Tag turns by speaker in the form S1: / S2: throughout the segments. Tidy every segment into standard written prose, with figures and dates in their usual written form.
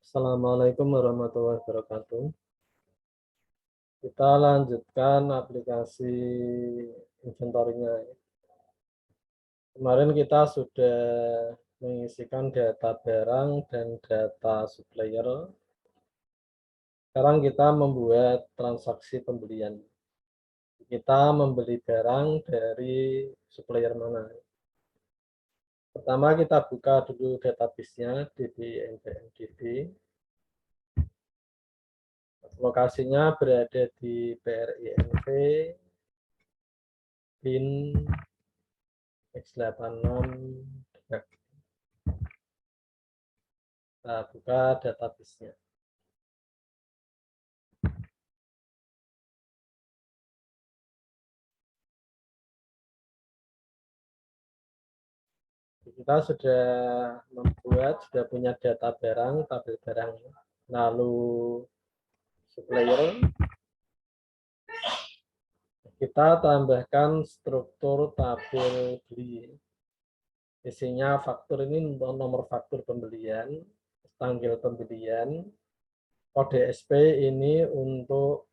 S1: Assalamualaikum warahmatullahi wabarakatuh. Kita lanjutkan aplikasi inventory-nya. Kemarin kita sudah mengisikan data barang dan data supplier. Sekarang kita membuat transaksi pembelian. Kita membeli barang dari supplier mana. Pertama kita buka dulu database-nya db-nvmdb. Lokasinya berada di PRINV bin X86. Kita buka database-nya. Kita sudah sudah punya data barang, tabel barang. Lalu supplier, kita tambahkan struktur tabel beli. Isinya faktur ini untuk nomor faktur pembelian, tanggal pembelian, kode SP ini untuk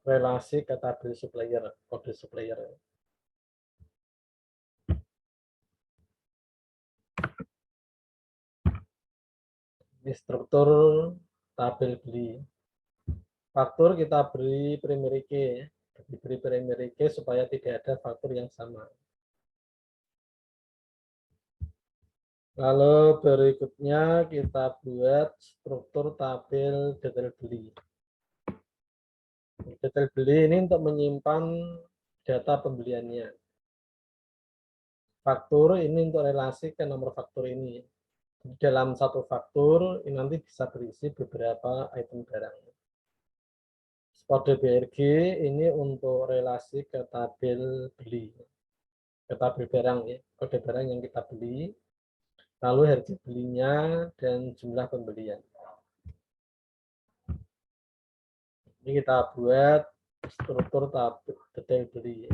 S1: relasi ke tabel supplier, kode supplier. Ini struktur tabel beli. Faktur kita beri primary key, diberi primary key supaya tidak ada faktur yang sama. Lalu berikutnya kita buat struktur tabel detail beli. Detail beli ini untuk menyimpan data pembeliannya. Faktur ini untuk relasi ke nomor faktur ini. Dalam satu faktur ini nanti bisa berisi beberapa item barang. Kode BRG ini untuk relasi ke tabel beli, ke tabel barang ya, kode barang yang kita beli, lalu harga belinya dan jumlah pembelian. Ini kita buat struktur tabel detail beli.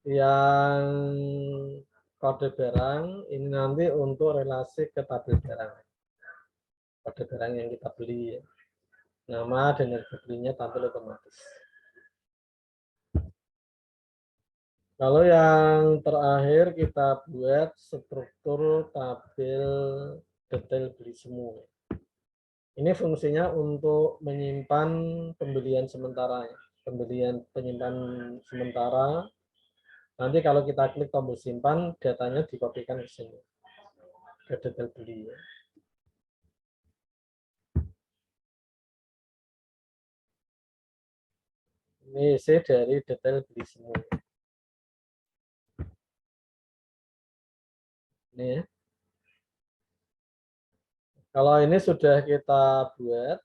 S1: Yang kode barang ini nanti untuk relasi ke tabel barang. Kode barang yang kita beli, nama dan harga belinya tampil otomatis. Lalu yang terakhir kita buat struktur tabel detail beli semua. Ini fungsinya untuk menyimpan pembelian sementara, pembelian penyimpan sementara. Nanti kalau kita klik tombol simpan, datanya dikopikan ke sini, ke detail beli. Ini isi dari detail beli semua. Ini ya. Kalau ini sudah kita buat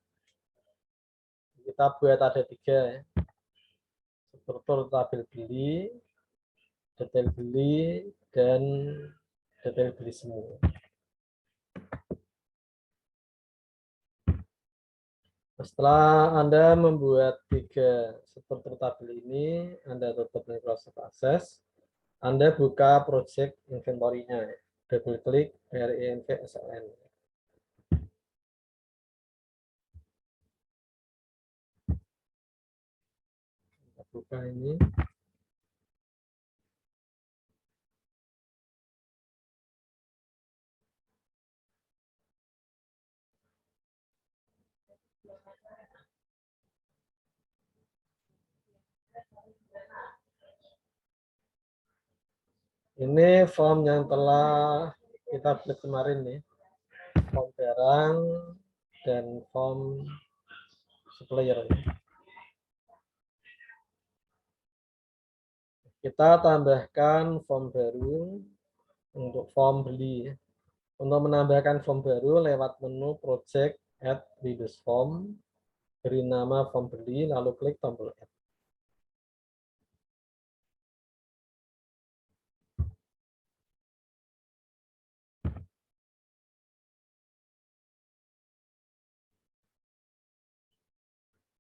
S1: ada 3 ya. Struktur tabel beli, detail beli, dan detail beli semua. Setelah Anda membuat 3 struktur tabel ini, Anda tutup Microsoft Access, Anda buka project inventory-nya, double klik RINV SLN. Kita buka ini. Ini form yang telah kita buat kemarin nih, form barang dan form supplier. Kita tambahkan form baru untuk form beli. Untuk menambahkan form baru lewat menu project add Windows form, beri nama form beli lalu klik tombol add.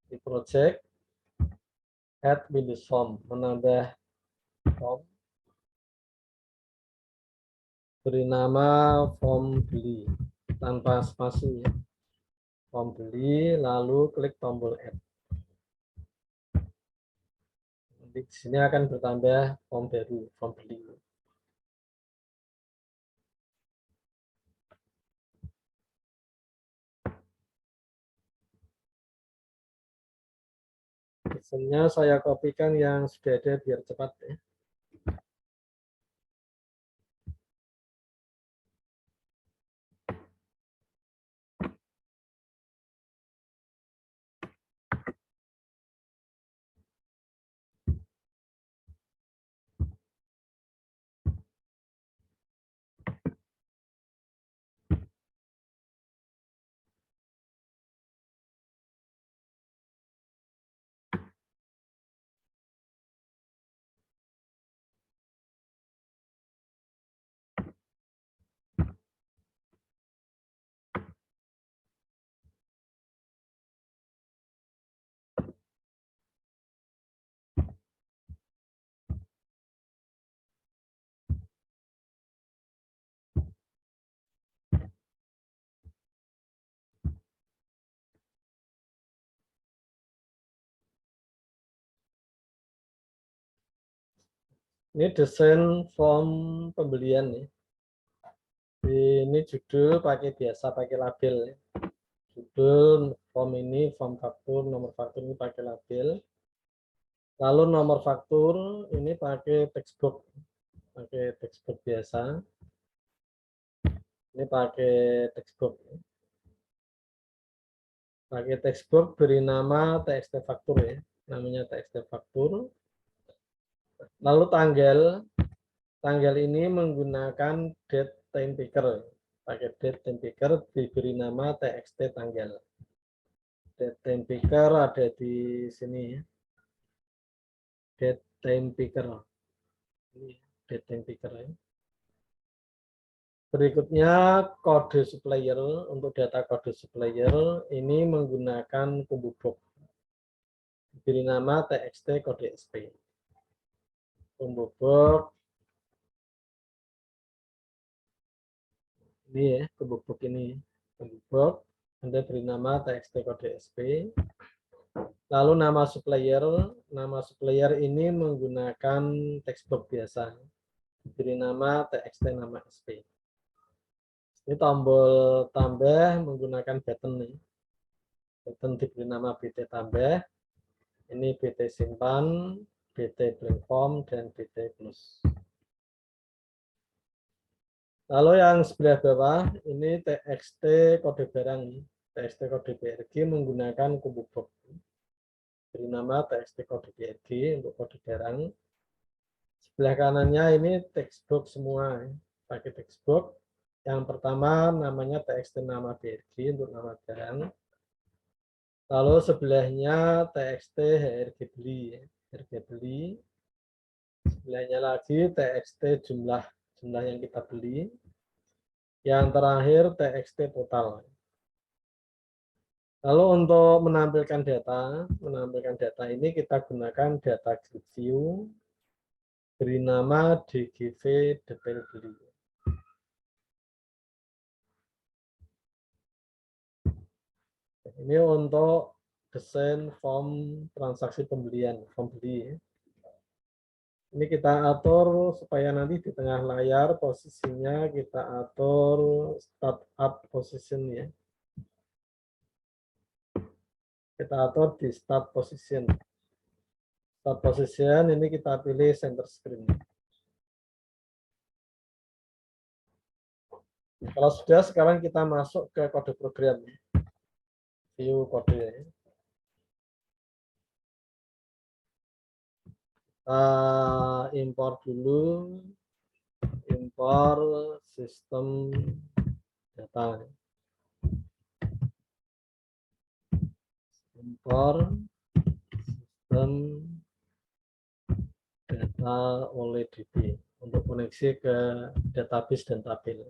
S1: Di project add Windows form, menambah form, beri nama form beli tanpa spasi, form beli, lalu klik tombol add. Nanti di sini akan bertambah form baru, form beli. Desainnya saya kopikan yang sudah ada biar cepat ya. Ini desain form pembelian nih. Ini judul pakai biasa pakai label ya. Judul form ini, form faktur, nomor faktur ini pakai label. Lalu nomor faktur ini pakai textbook biasa. Ini pakai textbook. Pakai textbook beri nama txt faktur ya. Namanya txt faktur. Lalu tanggal ini menggunakan date time picker. Pakai date time picker diberi nama txt tanggal. Date time picker ada di sini ya. Date time picker. Ini date time picker ya. Berikutnya kode supplier. Untuk data kode supplier ini menggunakan Kumbubok. Diberi nama txt kode SP. Kumbubok. Ini ya, Kumbubok ini. Kumbubok. Anda beri nama txt kode SP. Lalu nama supplier ini menggunakan textbox biasa. Diberi nama txt nama SP. Ini tombol tambah menggunakan button nih. Button diberi nama BT tambah. Ini BT simpan, BT blank form, dan BT plus. Lalu yang sebelah bawah ini txt kode barang. Txt kode BRG menggunakan Kumbubok. Beri nama txt kode BRG untuk kode barang. Sebelah kanannya ini textbox semua. Pakai textbox. Yang pertama namanya txt nama BRG untuk nama barang. Lalu sebelahnya txt HRG beli. HRG beli. Sebelahnya lagi txt jumlah yang kita beli. Yang terakhir txt total. Lalu untuk menampilkan data ini kita gunakan data grid view. Beri nama DGV detail beli. Ini untuk desain form transaksi pembelian, form beli. Ini kita atur supaya nanti di tengah layar posisinya kita atur startup position ya. Kita atur di start position. Start position ini kita pilih center screen. Kalau sudah, sekarang kita masuk ke kode program. View kode. Impor dulu. Impor sistem data. Impor sistem data oleh DB untuk koneksi ke database dan tabel.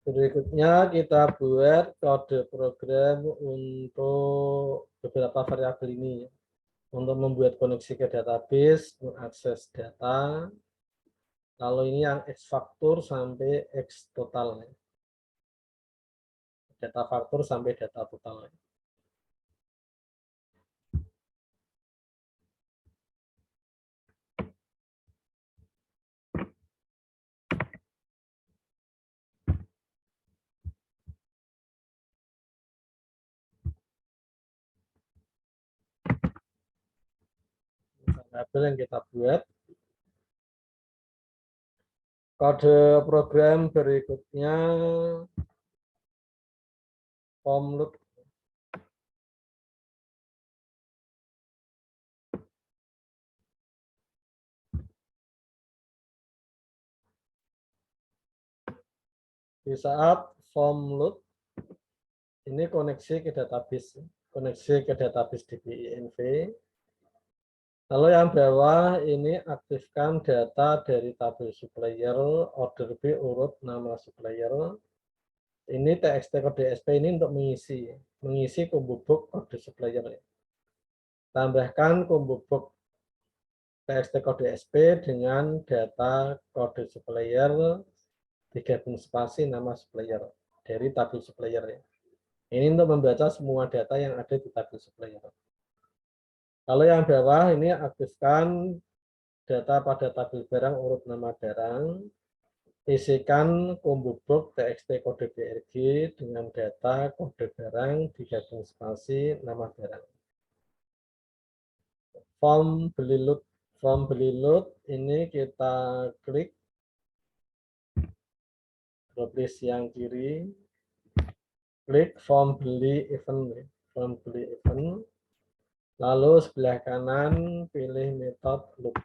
S1: Berikutnya kita buat kode program untuk beberapa variabel ini. Untuk membuat koneksi ke database, mengakses data, lalu ini yang X faktur sampai X total. Data faktur sampai data total. Variabel yang kita buat. Kode program berikutnya form loop. Di saat form loop ini koneksi ke database DB-INV. Lalu yang bawah ini aktifkan data dari tabel supplier, order B urut nama supplier. Ini TXT kode SP ini untuk mengisi combo box kode supplier. Tambahkan combo box TXT kode SP dengan data kode supplier digabung spasi nama supplier dari tabel supplier. Ini untuk membaca semua data yang ada di tabel supplier. Kalau yang bawah ini aktifkan data pada tabel barang urut nama barang, isikan combo box txt kode BRG dengan data kode barang digabung spasi nama barang. Form beli load ini kita klik drop list yang kiri, klik form beli event, lalu sebelah kanan pilih metode loop.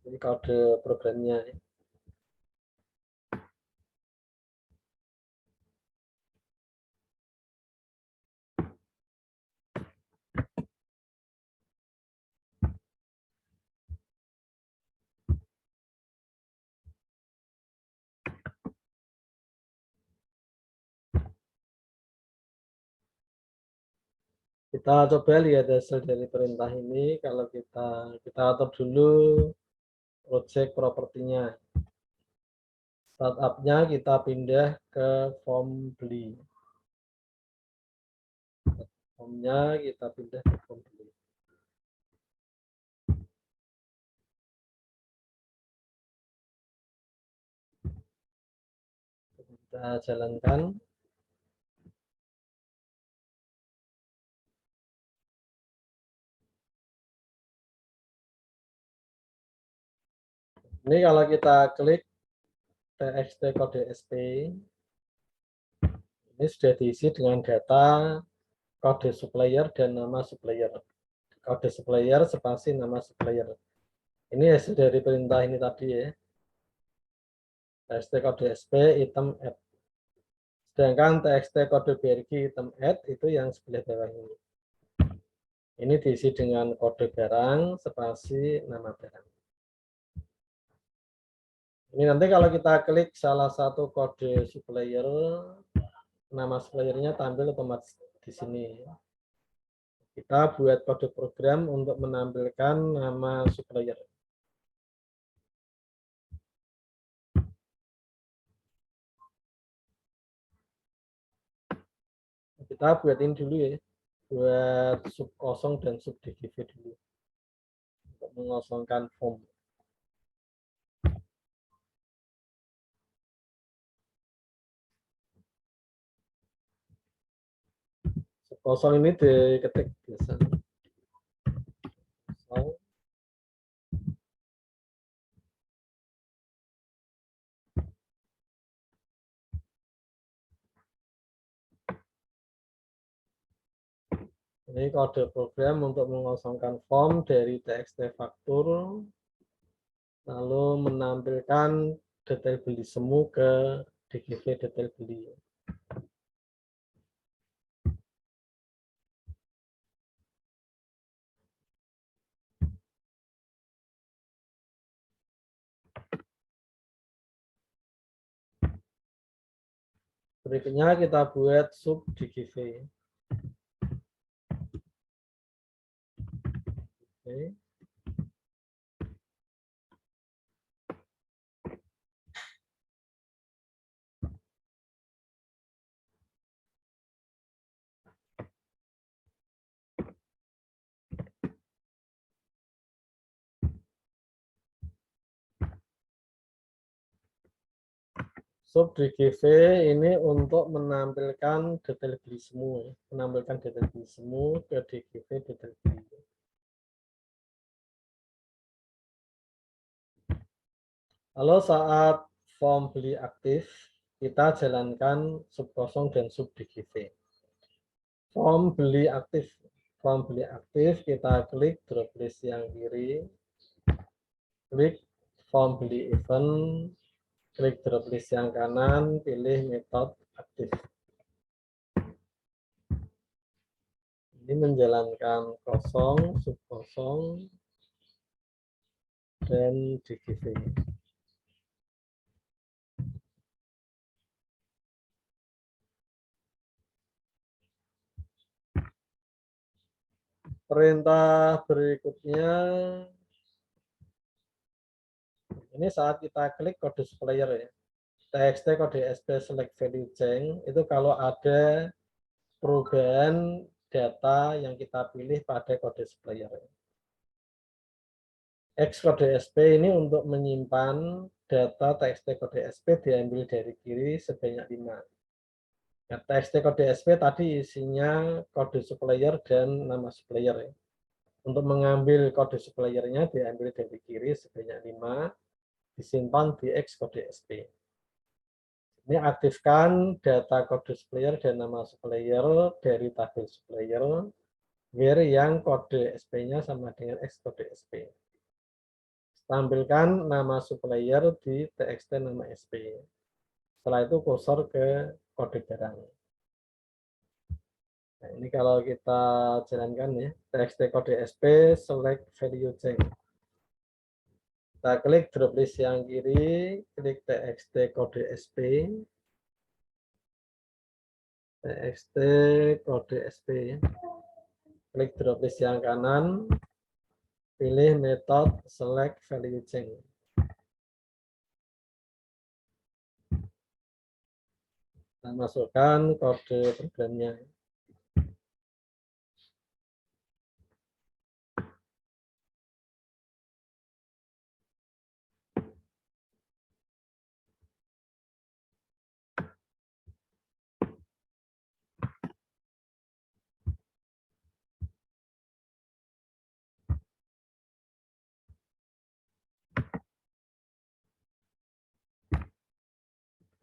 S1: Ini kode programnya. Kita coba lihat hasil dari perintah ini. Kalau kita atur dulu project propertinya. Startupnya kita pindah ke form beli. Formnya kita pindah ke form beli. Kita jalankan. Ini kalau kita klik txt kode SP, ini sudah diisi dengan data kode supplier dan nama supplier. Kode supplier spasi nama supplier. Ini hasil dari perintah ini tadi ya. Txt kode SP item add. Sedangkan txt kode BRG item add itu yang sebelah bawah ini. Ini diisi dengan kode barang spasi nama barang. Ini nanti kalau kita klik salah satu kode supplier, nama suppliernya tampil otomatis di sini. Kita buat kode program untuk menampilkan nama supplier. Kita buat ini dulu ya, buat sub kosong dan sub DGV dulu untuk mengosongkan form. Sub kosong ini diketik biasa. Kosong. Ini kode program untuk mengosongkan form dari txt faktur, lalu menampilkan detail beli semu ke DGV detail beli. Berikutnya kita buat sub DGV. Oke. Sub DGV ini untuk menampilkan detail beli semu, menampilkan detail beli semu ke DGV detail beli. Lalu saat form beli aktif, kita jalankan sub kosong dan sub DGV. Form beli aktif kita klik drop list yang kiri, klik form beli event, klik drop list yang kanan, pilih metode aktif. Ini menjalankan kosong, sub kosong, dan DGV. Perintah berikutnya, ini saat kita klik kode supplier ya, txt kode SP select value change, itu kalau ada perubahan data yang kita pilih pada kode supplier. X kode SP ini untuk menyimpan data txt kode SP diambil dari kiri sebanyak 5. Nah, txt kode SP tadi isinya kode supplier dan nama supplier ya. Untuk mengambil kode suppliernya diambil dari kiri sebanyak 5, disimpan di X kode SP. Ini aktifkan data kode supplier dan nama supplier dari tabel supplier, where yang kode SP-nya sama dengan X kode SP. Tampilkan nama supplier di txt nama SP. Setelah itu kursor ke kode barang. Nah, ini kalau kita jalankan ya, txt kode SP select value change. Kita klik drop list yang kiri, klik txt kode SP, txt kode SP, klik drop list yang kanan, pilih metode select value change. Kita masukkan kode programnya.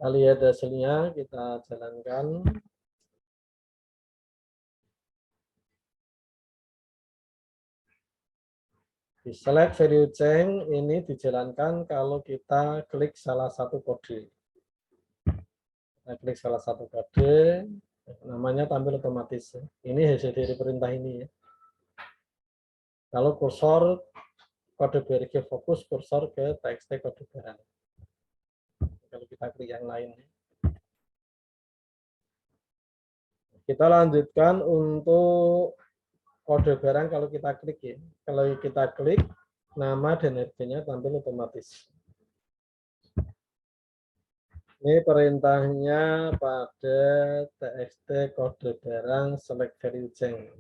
S1: Kita lihat hasilnya, kita jalankan. Di select value change ini dijalankan kalau kita klik salah satu kode. Kita klik salah satu kode, namanya tampil otomatis. Ini hasil dari perintah ini ya. Kalau kursor kode BRG fokus, kursor ke txt kode barang. Kalau kita klik yang lain. Kita lanjutkan untuk kode barang kalau kita klik ya. Kalau kita klik, nama dan harganya tampil otomatis. Ini perintahnya pada txt kode barang select value change.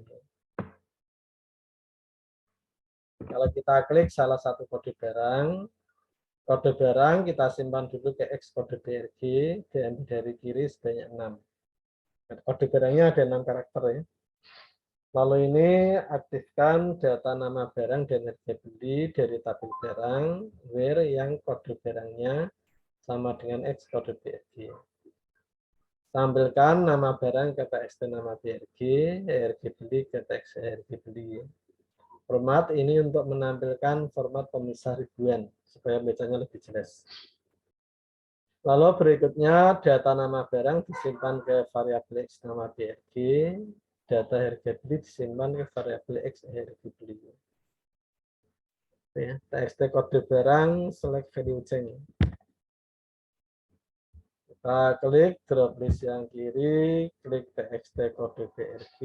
S1: Kalau kita klik salah satu kode barang kita simpan dulu ke X kode BRG, diambil dari kiri sebanyak 6. Kode barangnya ada 6 karakter ya. Lalu ini aktifkan data nama barang dan harga beli dari tabel barang, where yang kode barangnya sama dengan X kode BRG. Tampilkan nama barang ke txt nama BRG, harga beli ke txt harga beli. Format ini untuk menampilkan format pemisah ribuan supaya bacanya lebih jelas. Lalu berikutnya data nama barang disimpan ke variabel X nama BRG, data harga beli disimpan ke variabel X harga beli. Ya, txt kode barang select value change. Kita klik drop list yang kiri, klik txt kode BRG,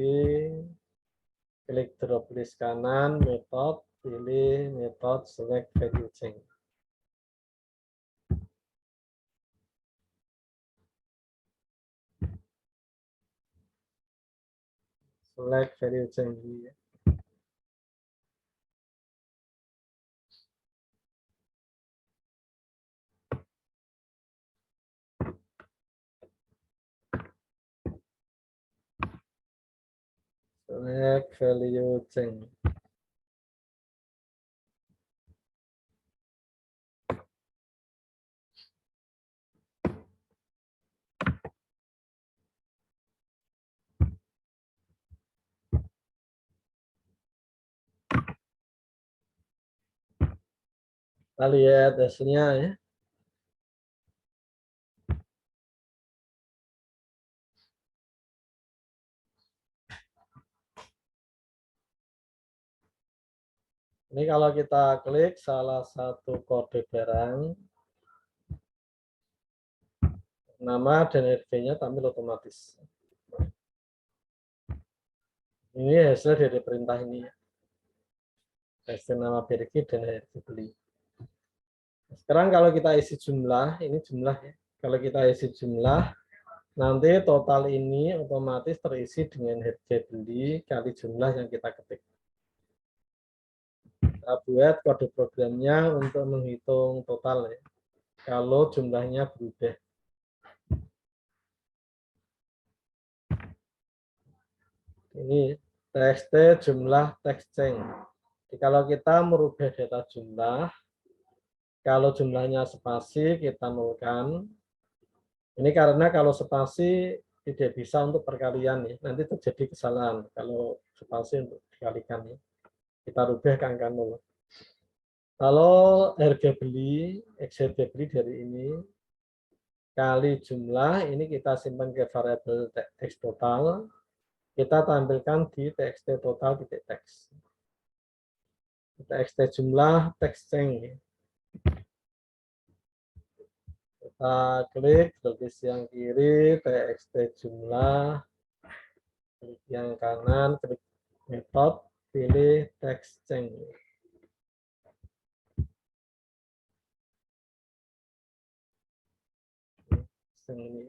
S1: klik drop list kanan, metode, pilih metode select value change. Select value change. Select value change. Kita lihat hasilnya ya. Ini kalau kita klik salah satu kode barang, nama dan RG-nya tampil otomatis. Ini hasil dari perintah ini. Hasil nama BRG dan RG beli. Sekarang kalau kita isi jumlah, ini jumlah ya. Kalau kita isi jumlah, nanti total ini otomatis terisi dengan harga beli kali jumlah yang kita ketik. Kita buat kode programnya untuk menghitung total ya. Kalau jumlahnya berubah. Ini txt jumlah text change. Jadi kalau kita merubah data jumlah, kalau jumlahnya spasi kita nolkan. Ini karena kalau spasi tidak bisa untuk perkalian ya. Nanti terjadi kesalahan kalau spasi untuk dikalikan ya. Kita rubah ke angka 0. Kalau harga beli, harga beli dari ini kali jumlah, ini kita simpan ke variabel teks total, kita tampilkan di txt total titik teks. Txt jumlah teks change. Kita klik garis yang kiri, txt jumlah, klik yang kanan, klik metode, pilih teks change. Ini.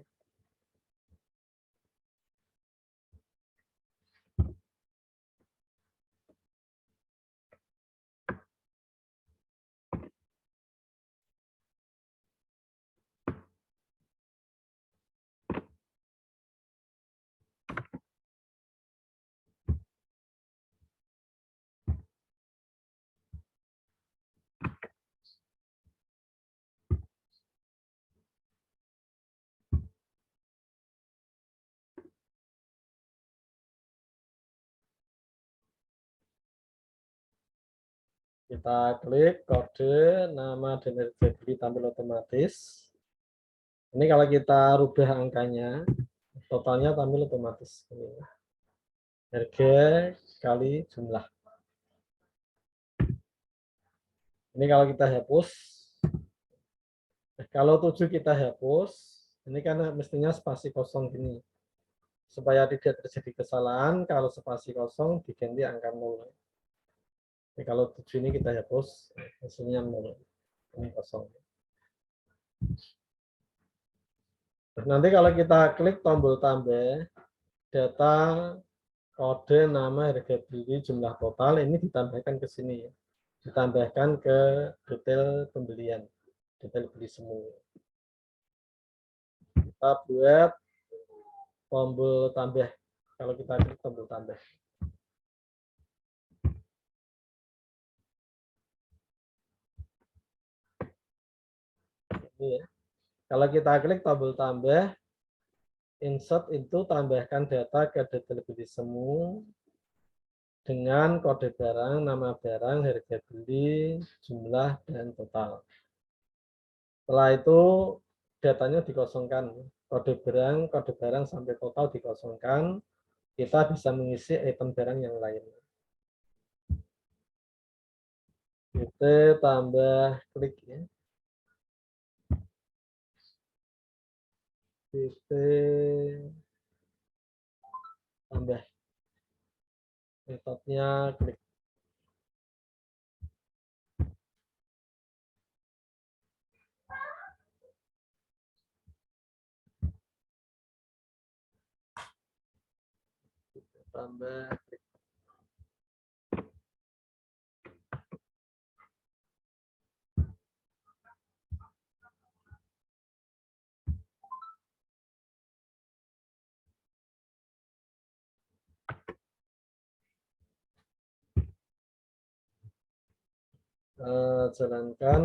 S1: Kita klik kode, nama dan harga beli tampil otomatis. Ini kalau kita rubah angkanya, totalnya tampil otomatis. Ini. Harga kali jumlah. Ini kalau kita hapus, kalau 7 kita hapus, ini karena mestinya spasi kosong gini. Supaya tidak terjadi kesalahan, kalau spasi kosong diganti angka 0. Jadi kalau 7 ini kita hapus, hasilnya 0. Ini kosong. Nanti kalau kita klik tombol tambah, data kode nama harga beli jumlah total ini ditambahkan ke sini. Ditambahkan ke detail pembelian, detail beli semua. Kita buat tombol tambah. Kalau kita klik tombol tambah. Ini ya. Kalau kita klik tombol tambah, insert itu tambahkan data ke detail beli semu dengan kode barang, nama barang, harga beli, jumlah, dan total. Setelah itu datanya dikosongkan. Kode barang sampai total dikosongkan. Kita bisa mengisi item barang yang lain. Kita tambah klik ya. PT tambah metodenya klik. Tambah klik. Jalankan.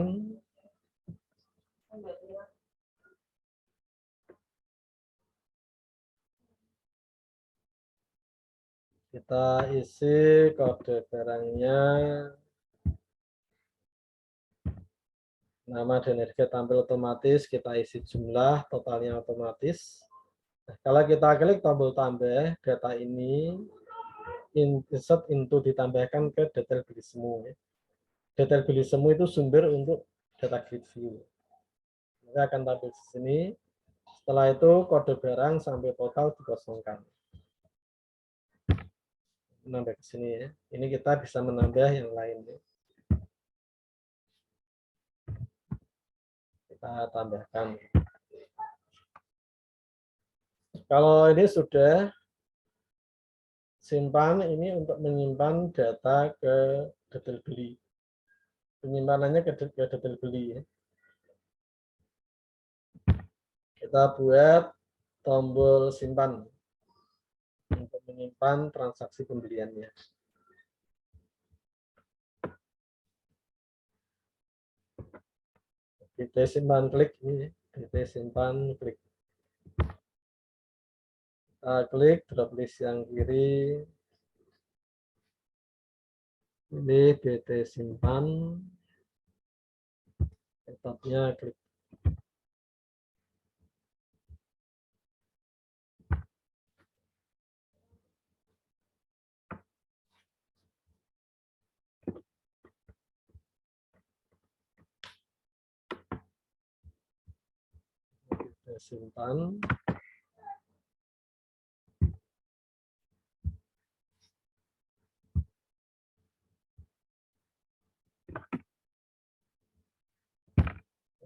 S1: Kita isi kode barangnya, nama dan harga tampil otomatis, kita isi jumlah, totalnya otomatis. Nah, kalau kita klik tombol tambah, data ini insert into ditambahkan ke detail beli semu. Detail beli semu itu sumber untuk data grid view. Maka akan tampil di sini. Setelah itu kode barang sampai total dikosongkan. Menambah ke sini ya. Ini kita bisa menambah yang lain. Ya. Kita tambahkan. Kalau ini sudah simpan, ini untuk menyimpan data ke detail beli. Penyimpanannya ke detail beli. Ya. Kita buat tombol simpan untuk menyimpan transaksi pembeliannya. Kita simpan klik ini, kita simpan klik. Kita klik drop list yang kiri. Ini BT simpan. Metodenya klik. Kita simpan.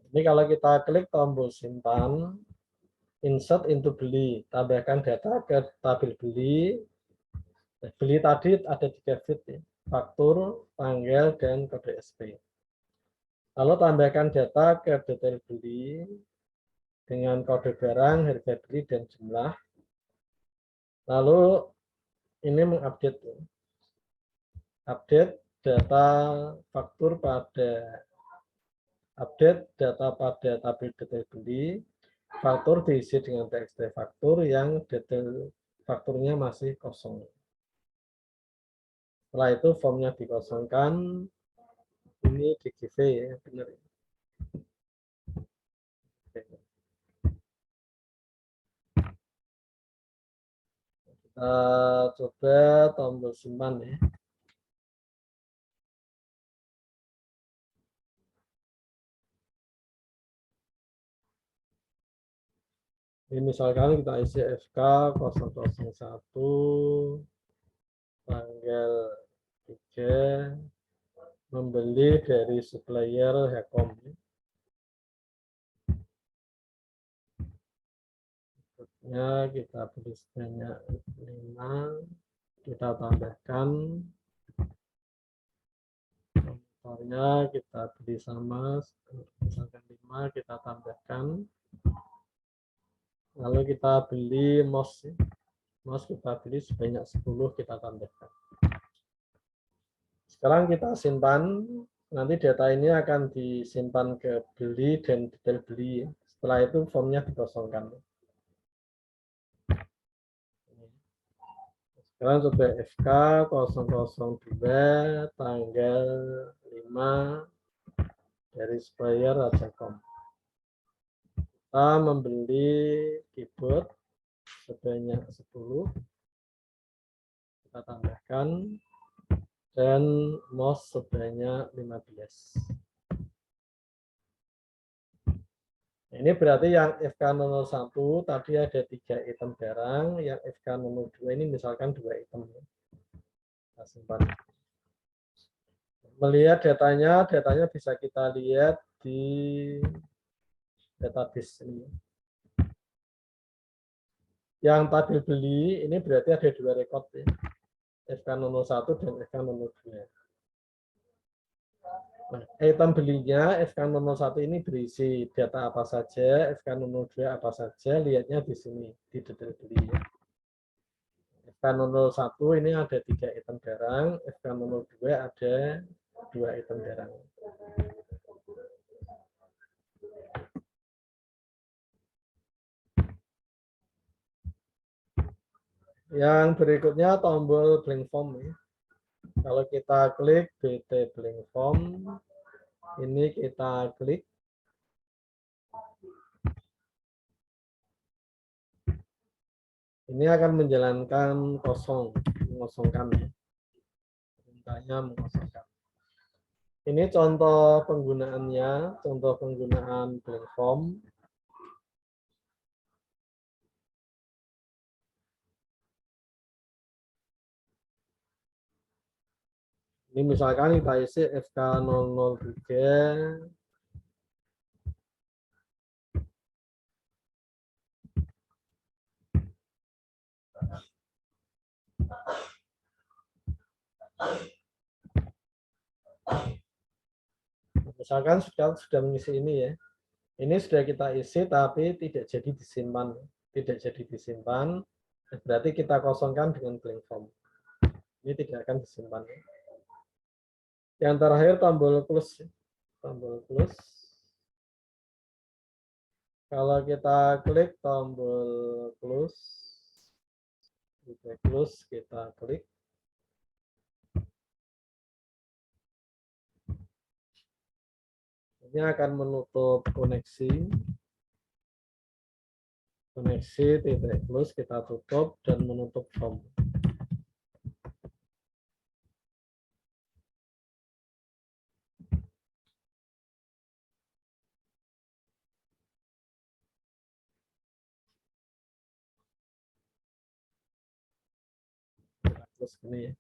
S1: Ini kalau kita klik tombol simpan, insert into beli, tambahkan data ke tabel beli. Beli tadi ada 3 field, ya. Faktur, tanggal, dan kode SP. Lalu tambahkan data ke detail beli dengan kode barang, harga beli, dan jumlah. Lalu ini mengupdate, ya. Update data faktur pada update data pada tabel detail beli. Faktur diisi dengan txt faktur yang detail fakturnya masih kosong. Setelah itu formnya dikosongkan. Ini di giveaway ya, benar. Kita coba tombol simpan ya. Ini misalkan kita isi FK 001 tanggal 3 membeli dari supplier Hekom. Berikutnya kita beli sebanyak 5, kita tambahkan. Contohnya kita beli sama, misalkan 5, kita tambahkan. Lalu kita beli mouse. Mouse kita beli sebanyak 10, kita tambahkan. Sekarang kita simpan, nanti data ini akan disimpan ke beli dan detail beli. Setelah itu formnya dikosongkan. Sekarang coba FK 002 tanggal 5 dari supplier Rajakom. Kita membeli keyboard sebanyak 10, kita tambahkan, dan mouse sebanyak 15. Ini berarti yang FK001 tadi ada 3 item barang, yang FK002 ini misalkan 2 item. Kita simpan. Melihat datanya bisa kita lihat di database ini. Yang tabel beli ini berarti ada 2 record ya. FK001 dan FK002. Nah, item belinya FK001 ini berisi data apa saja, FK002 apa saja, lihatnya di sini, di detail beli. FK001 ini ada 3 item barang, FK002 ada 2 item barang. Yang berikutnya tombol blank form. Kalau kita klik BT blank form, ini kita klik. Ini akan menjalankan kosong, mengosongkan. Perintahnya mengosongkan. Ini contoh penggunaannya, contoh penggunaan blank form. Ini misalkan kita isi FK003. Misalkan sudah mengisi ini ya. Ini sudah kita isi tapi tidak jadi disimpan. Tidak jadi disimpan, berarti kita kosongkan dengan blank form. Ini tidak akan disimpan. Yang terakhir tombol close. Tombol close. Kalau kita klik tombol close, kita klik. Ini akan menutup koneksi. Koneksi titik close kita tutup dan menutup form. Terus ini ya.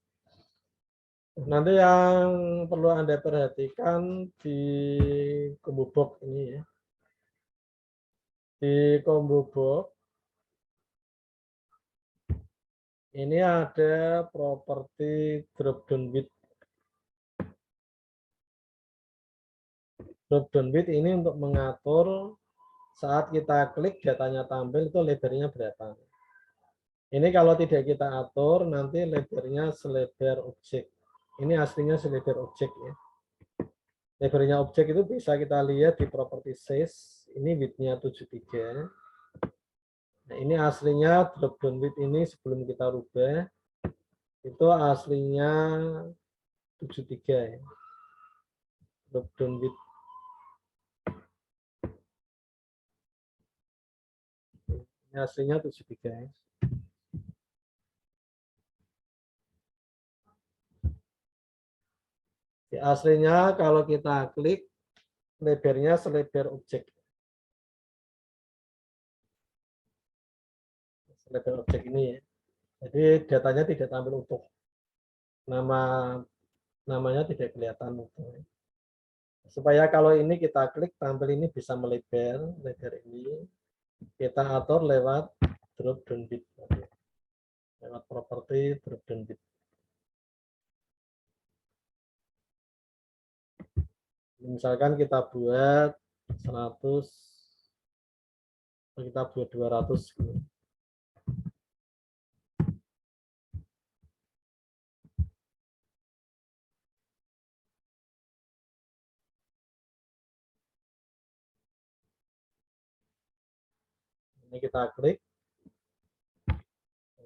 S1: Nanti yang perlu Anda perhatikan di combo box ini ya. Di combo box ini ada properti drop down width. Drop down width ini untuk mengatur saat kita klik datanya tampil itu lebarnya berapa. Ini kalau tidak kita atur nanti lebarnya selebar objek. Ini aslinya selebar objek ya. Lebarnya objek itu bisa kita lihat di properti size. Ini width-nya 73. Nah, ini aslinya drop down width ini sebelum kita rubah itu aslinya 73 ya. Drop down width. Ini aslinya 73 ya. Di aslinya kalau kita klik lebarnya selebar objek. Selebar objek ini ya. Jadi datanya tidak tampil utuh. Namanya tidak kelihatan utuh. Supaya kalau ini kita klik tampil ini bisa melebar, lebar ini kita atur lewat drop down width. Lewat properti drop down width. Misalkan kita buat 100, kita buat 200. Ini kita klik.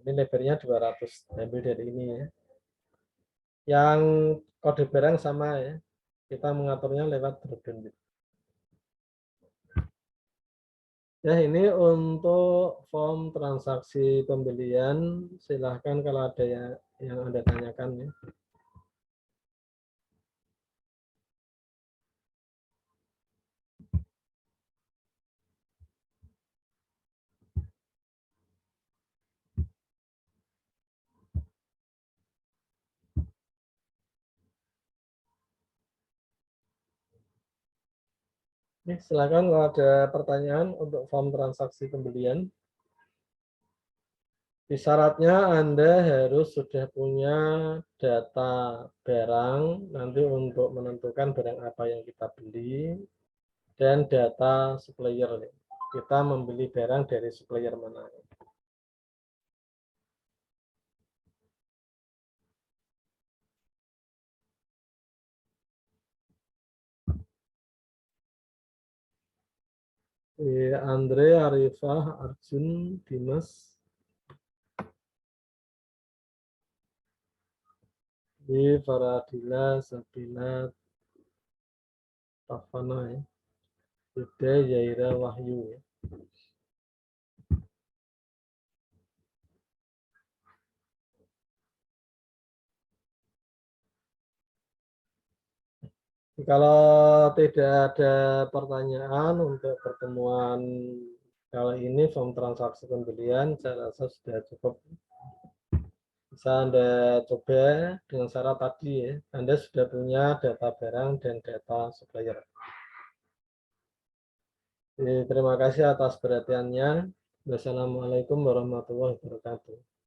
S1: Ini lebarnya 200. Ambil dari ini ya. Yang kode barang sama ya. Kita mengaturnya lewat drop down width. Ya, ini untuk form transaksi pembelian. Silahkan kalau ada yang Anda tanyakan ya. Silakan kalau ada pertanyaan untuk form transaksi pembelian. Syaratnya Anda harus sudah punya data barang nanti untuk menentukan barang apa yang kita beli dan data supplier. Kita membeli barang dari supplier mana. Andre, Arifah, Arjun, Dimas, Faradila, Sabina, Tafana, Yuda, Yaira, Wahyu. Kalau tidak ada pertanyaan untuk pertemuan kali ini, form transaksi pembelian, saya rasa sudah cukup. Bisa Anda coba dengan syarat tadi ya, Anda sudah punya data barang dan data supplier. Terima kasih atas perhatiannya. Wassalamualaikum warahmatullahi wabarakatuh.